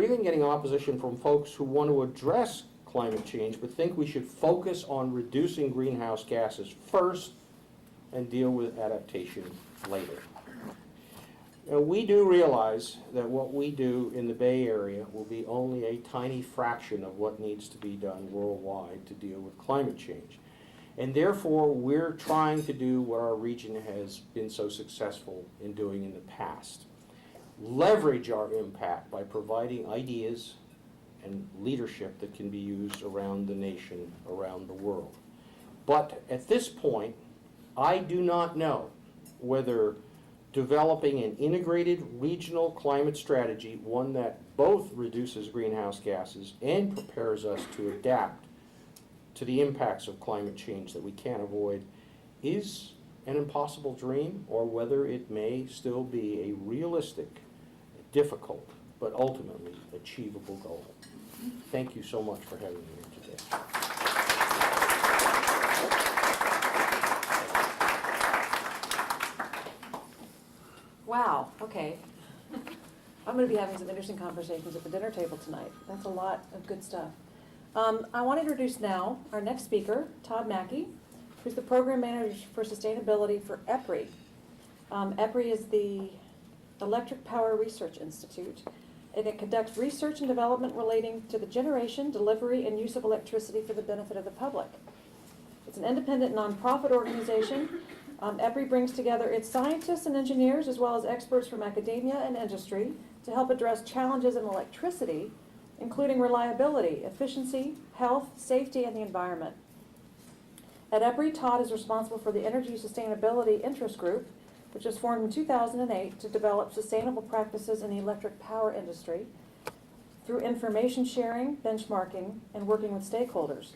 even getting opposition from folks who want to address climate change but think we should focus on reducing greenhouse gases first and deal with adaptation later. Now, we do realize that what we do in the Bay Area will be only a tiny fraction of what needs to be done worldwide to deal with climate change. And therefore, we're trying to do what our region has been so successful in doing in the past. Leverage our impact by providing ideas and leadership that can be used around the nation, around the world. But at this point, I do not know whether developing an integrated regional climate strategy, one that both reduces greenhouse gases and prepares us to adapt to the impacts of climate change that we can't avoid, is an impossible dream, or whether it may still be a realistic, difficult, but ultimately achievable goal. Thank you so much for having me here today. Wow, okay. I'm going to be having some interesting conversations at the dinner table tonight. That's a lot of good stuff. I want to introduce now our next speaker, Todd Mackey, who's the Program Manager for Sustainability for EPRI. EPRI is the Electric Power Research Institute, and it conducts research and development relating to the generation, delivery, and use of electricity for the benefit of the public. It's an independent nonprofit organization. EPRI brings together its scientists and engineers as well as experts from academia and industry to help address challenges in electricity, including reliability, efficiency, health, safety, and the environment. At EPRI, Todd is responsible for the Energy Sustainability Interest Group, which was formed in 2008 to develop sustainable practices in the electric power industry through information sharing, benchmarking, and working with stakeholders.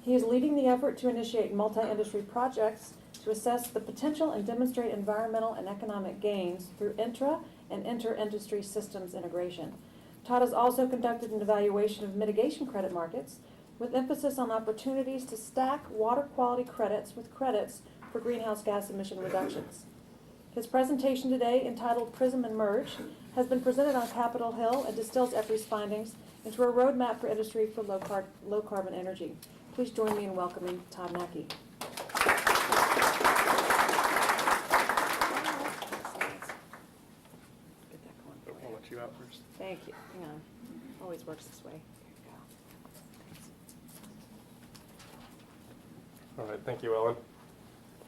He is leading the effort to initiate multi-industry projects to assess the potential and demonstrate environmental and economic gains through intra and inter-industry systems integration. Todd has also conducted an evaluation of mitigation credit markets with emphasis on opportunities to stack water quality credits with credits for greenhouse gas emission reductions. His presentation today, entitled Prism and Merge, has been presented on Capitol Hill and distills EPRI's findings into a roadmap for industry for low carbon energy. Please join me in welcoming Todd Mackey. I'll let you out first. Thank you. Hang on. Always works this way. Here you All right, thank you, Ellen.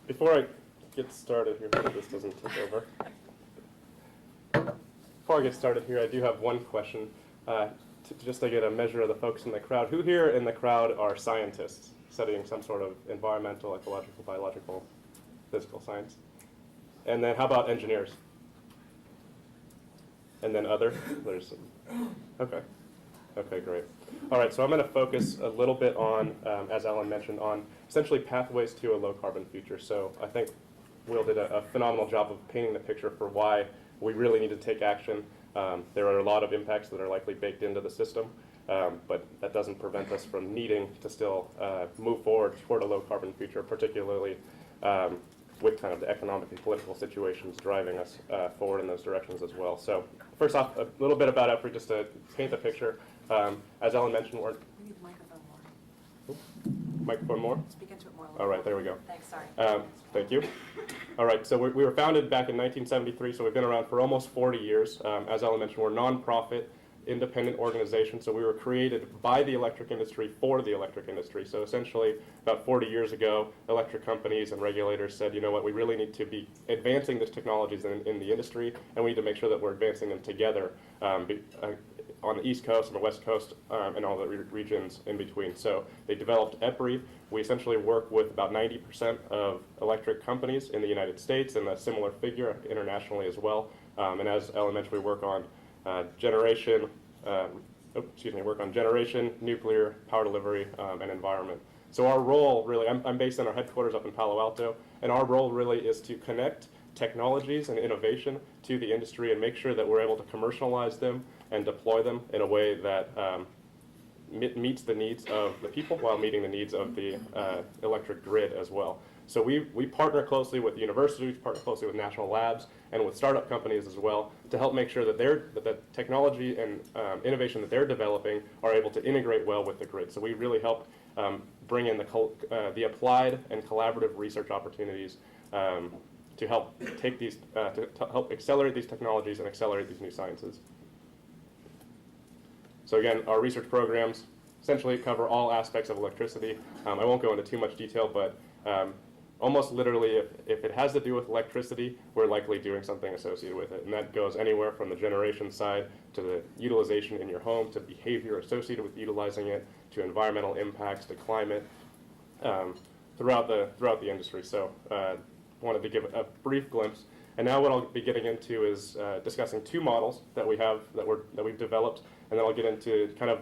Before I get started here, hope this doesn't take over. Before I get started here, I do have one question, just to get a measure of the folks in the crowd. Who here in the crowd are scientists studying some sort of environmental, ecological, biological, physical science? And then how about engineers? And then other? There's okay. Okay, great. All right, so I'm going to focus a little bit on, as Ellen mentioned, on essentially pathways to a low-carbon future. So I think Will did a phenomenal job of painting the picture for why we really need to take action. There are a lot of impacts that are likely baked into the system, but that doesn't prevent us from needing to still move forward toward a low-carbon future, particularly with kind of the economic and political situations driving us forward in those directions as well. So first off, a little bit about EPRI, just to paint the picture. As Ellen mentioned, We need the microphone more. Microphone more? Speak into it more. All right, there we go. Thanks, sorry. Thank you. All right, so we were founded back in 1973, so we've been around for almost 40 years. As Ellen mentioned, we're a nonprofit, independent organization, so we were created by the electric industry for the electric industry. So essentially, about 40 years ago, electric companies and regulators said, you know what, we really need to be advancing these technologies in the industry, and we need to make sure that we're advancing them together on the East Coast and the West Coast and all the regions in between. So they developed EPRI. We essentially work with about 90% of electric companies in the United States, and a similar figure internationally as well. And as Ellen mentioned, we work on generation, nuclear, power delivery, and environment. So our role really, I'm based in our headquarters up in Palo Alto, and our role really is to connect technologies and innovation to the industry and make sure that we're able to commercialize them and deploy them in a way that meets the needs of the people while meeting the needs of the electric grid as well. So we partner closely with universities, partner closely with national labs, and with startup companies as well to help make sure that the technology and innovation that they're developing are able to integrate well with the grid. So we really help bring in the applied and collaborative research opportunities to help take these, to help accelerate these technologies and accelerate these new sciences. So again, our research programs essentially cover all aspects of electricity. I won't go into too much detail, but almost literally, if it has to do with electricity, we're likely doing something associated with it. And that goes anywhere from the generation side to the utilization in your home, to behavior associated with utilizing it, to environmental impacts, to climate, throughout the industry. So wanted to give a brief glimpse. And now what I'll be getting into is discussing two models that we have, that we've developed, and then I'll get into kind of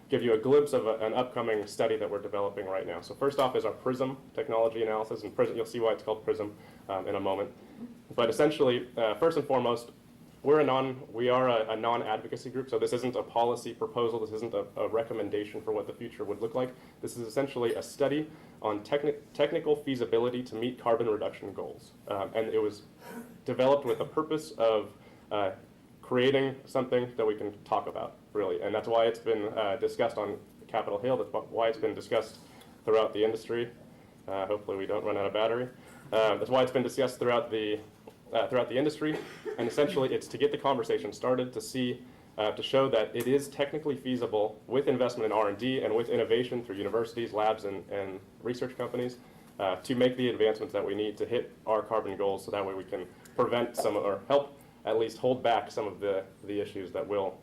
give you a glimpse of an upcoming study that we're developing right now. So first off is our PRISM technology analysis, and PRISM, you'll see why it's called PRISM in a moment. But essentially, first and foremost, we are a non-advocacy group, so this isn't a policy proposal, this isn't a recommendation for what the future would look like. This is essentially a study on technical feasibility to meet carbon reduction goals. And it was developed with the purpose of creating something that we can talk about, really. And that's why it's been discussed on Capitol Hill, that's why it's been discussed throughout the industry. Hopefully we don't run out of battery. That's why it's been discussed throughout the industry, and essentially it's to get the conversation started, to see, to show that it is technically feasible with investment in R&D and with innovation through universities, labs, and research companies to make the advancements that we need to hit our carbon goals, so that way we can prevent some, or help at least hold back some of the issues that Will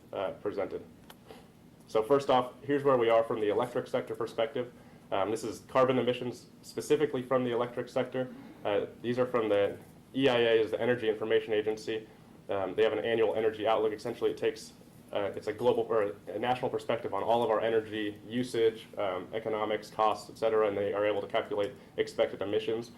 presented. So first off, here's where we are from the electric sector perspective. This is carbon emissions specifically from the electric sector. These are from the EIA, is the Energy Information Agency. They have an annual energy outlook. Essentially, it takes it's a global or a national perspective on all of our energy usage, economics, costs, et cetera, and they are able to calculate expected emissions.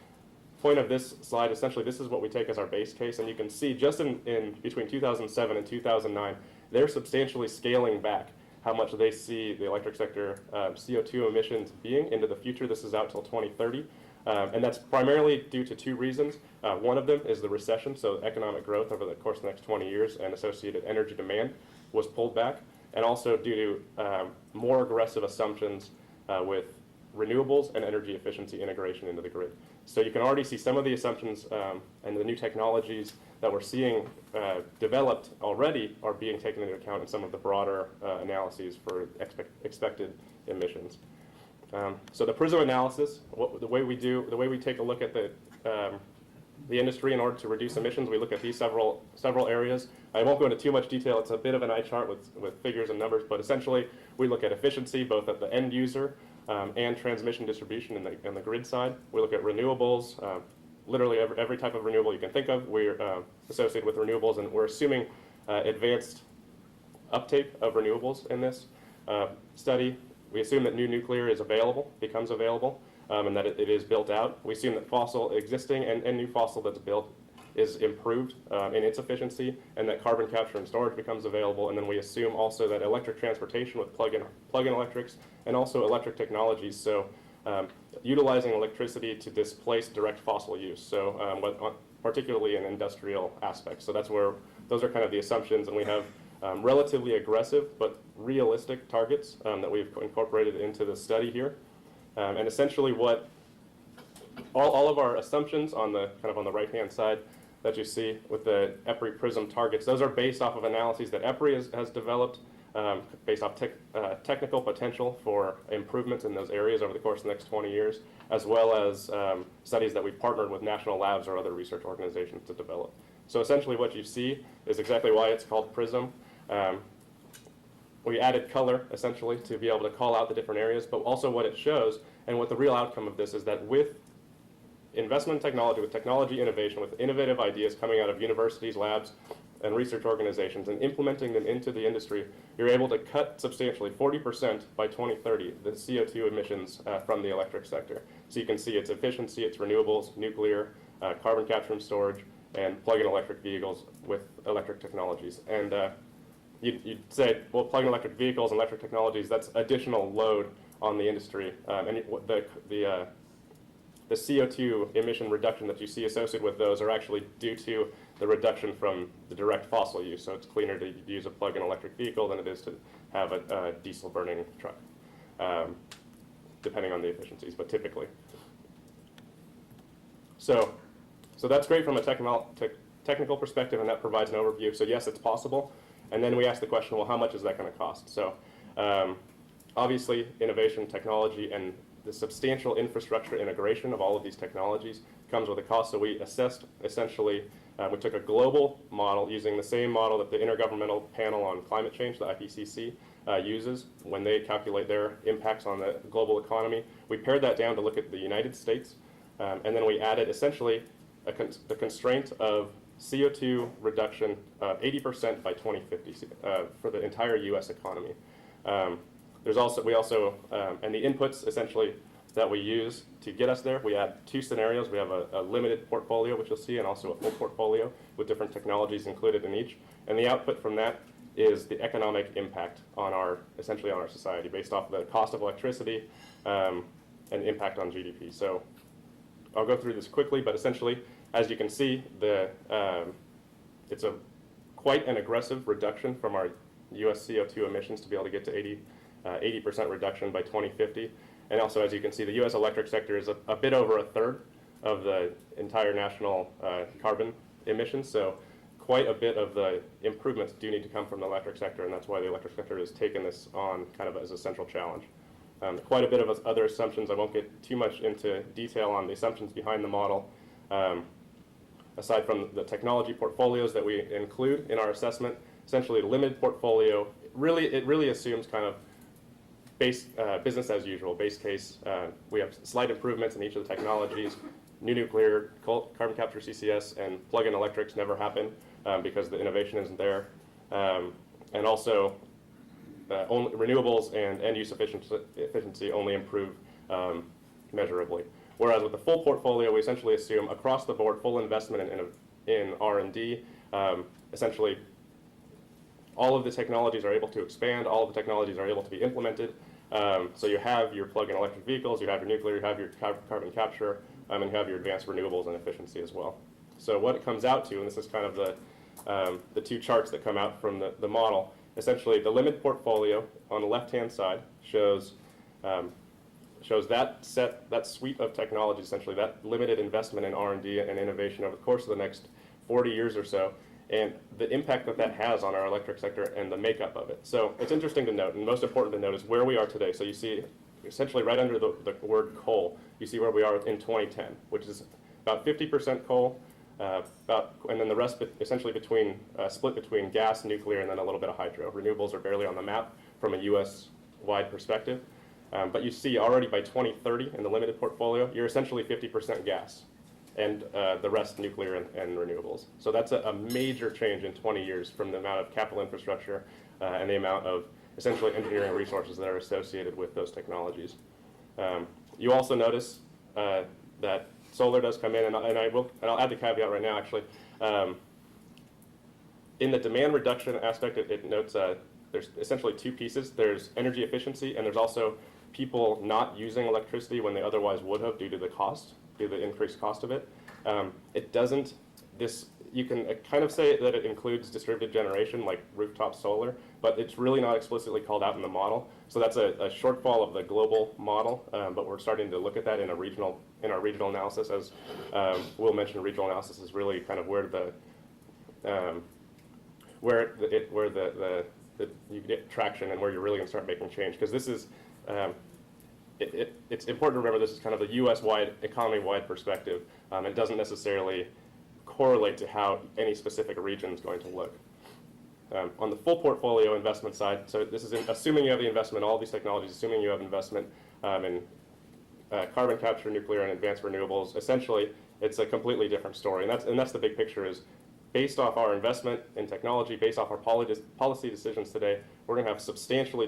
Point of this slide, essentially, this is what we take as our base case, and you can see just in between 2007 and 2009, they're substantially scaling back how much they see the electric sector CO2 emissions being into the future. This is out till 2030. And that's primarily due to two reasons. One of them is the recession, so economic growth over the course of the next 20 years and associated energy demand was pulled back, and also due to more aggressive assumptions with renewables and energy efficiency integration into the grid. So you can already see some of the assumptions and the new technologies that we're seeing developed already are being taken into account in some of the broader analyses for expected emissions. So the PRISM analysis, the way we take a look at the industry in order to reduce emissions, we look at these several areas. I won't go into too much detail. It's a bit of an eye chart with figures and numbers, but essentially we look at efficiency both at the end user and transmission distribution in the grid side. We look at renewables, literally every type of renewable you can think of. We're associated with renewables, and we're assuming advanced uptake of renewables in this study. We assume that new nuclear is available, becomes available, and that it is built out. We assume that fossil existing and new fossil that's built is improved in its efficiency, and that carbon capture and storage becomes available. And then we assume also that electric transportation with plug-in electrics and also electric technologies, so utilizing electricity to displace direct fossil use, so particularly in industrial aspects. So that's where, those are kind of the assumptions, and we have relatively aggressive but realistic targets that we've incorporated into the study here. And essentially what all of our assumptions on the kind of on the right-hand side that you see with the EPRI PRISM targets, those are based off of analyses that EPRI has developed based off technical potential for improvements in those areas over the course of the next 20 years, as well as studies that we've partnered with national labs or other research organizations to develop. So essentially what you see is exactly why it's called PRISM. We added color, essentially, to be able to call out the different areas, but also what it shows, and what the real outcome of this is, that with investment in technology, with technology innovation, with innovative ideas coming out of universities, labs, and research organizations, and implementing them into the industry, you're able to cut substantially, 40% by 2030, the CO2 emissions from the electric sector. So you can see its efficiency, its renewables, nuclear, carbon capture and storage, and plug-in electric vehicles with electric technologies. And you'd say, well, plug-in electric vehicles and electric technologies, that's additional load on the industry. And the CO2 emission reduction that you see associated with those are actually due to the reduction from the direct fossil use. So it's cleaner to use a plug-in electric vehicle than it is to have a diesel burning truck, depending on the efficiencies, but typically. So that's great from a technical perspective, and that provides an overview. So yes, it's possible. And then we ask the question, well, how much is that going to cost? So obviously, innovation, technology, and the substantial infrastructure integration of all of these technologies comes with a cost. So we assessed, essentially, we took a global model using the same model that the Intergovernmental Panel on Climate Change, the IPCC, uses when they calculate their impacts on the global economy. We pared that down to look at the United States, and then we added, essentially, the constraint of CO2 reduction of 80% by 2050 for the entire U.S. economy. And the inputs essentially that we use to get us there, we add two scenarios. We have a limited portfolio, which you'll see, and also a full portfolio with different technologies included in each. And the output from that is the economic impact on essentially on our society based off the cost of electricity and impact on GDP. So I'll go through this quickly, but essentially, as you can see, it's quite an aggressive reduction from our U.S. CO2 emissions to be able to get to 80% reduction by 2050. And also, as you can see, the U.S. electric sector is a bit over a third of the entire national carbon emissions. So quite a bit of the improvements do need to come from the electric sector, and that's why the electric sector has taken this on kind of as a central challenge. Quite a bit of other assumptions. I won't get too much into detail on the assumptions behind the model. Aside from the technology portfolios that we include in our assessment, essentially a limited portfolio, it really assumes kind of business as usual, base case. We have slight improvements in each of the technologies. New nuclear, carbon capture, CCS, and plug-in electrics never happen because the innovation isn't there. And also, only renewables and end-use efficiency only improve measurably. Whereas with the full portfolio, we essentially assume across the board full investment in R&D. Essentially, all of the technologies are able to expand, all of the technologies are able to be implemented. So you have your plug-in electric vehicles, you have your nuclear, you have your carbon capture, and you have your advanced renewables and efficiency as well. So what it comes out to, and this is kind of the two charts that come out from the model, essentially the limit portfolio on the left-hand side shows that suite of technologies, essentially that limited investment in R&D and innovation over the course of the next 40 years or so, and the impact that has on our electric sector and the makeup of it. So it's interesting to note, and most important to note, is where we are today. So you see, essentially right under the word coal, you see where we are in 2010, which is about 50% coal, and then the rest essentially split between gas, nuclear, and then a little bit of hydro. Renewables are barely on the map from a U.S.-wide perspective. But you see already by 2030 in the limited portfolio, you're essentially 50% gas, and the rest nuclear and renewables. So that's a major change in 20 years from the amount of capital infrastructure and the amount of essentially engineering resources that are associated with those technologies. You also notice that solar does come in, and I'll add the caveat right now actually. In the demand reduction aspect, it notes there's essentially two pieces. There's energy efficiency, and there's also people not using electricity when they otherwise would have due to the increased cost of it. You can kind of say that it includes distributed generation like rooftop solar, but it's really not explicitly called out in the model. So that's a shortfall of the global model, but we're starting to look at that in our regional analysis. As Will mentioned, regional analysis is really kind of where you get traction and where you're really going to start making change. Because this is, it's important to remember this is kind of a U.S.-wide, economy-wide perspective. It doesn't necessarily correlate to how any specific region is going to look. On the full portfolio investment side, so this is assuming you have the investment in all these technologies, assuming you have investment in carbon capture, nuclear, and advanced renewables. Essentially, it's a completely different story, and that's the big picture is, based off our investment in technology, based off our policy decisions today, we're going to have substantially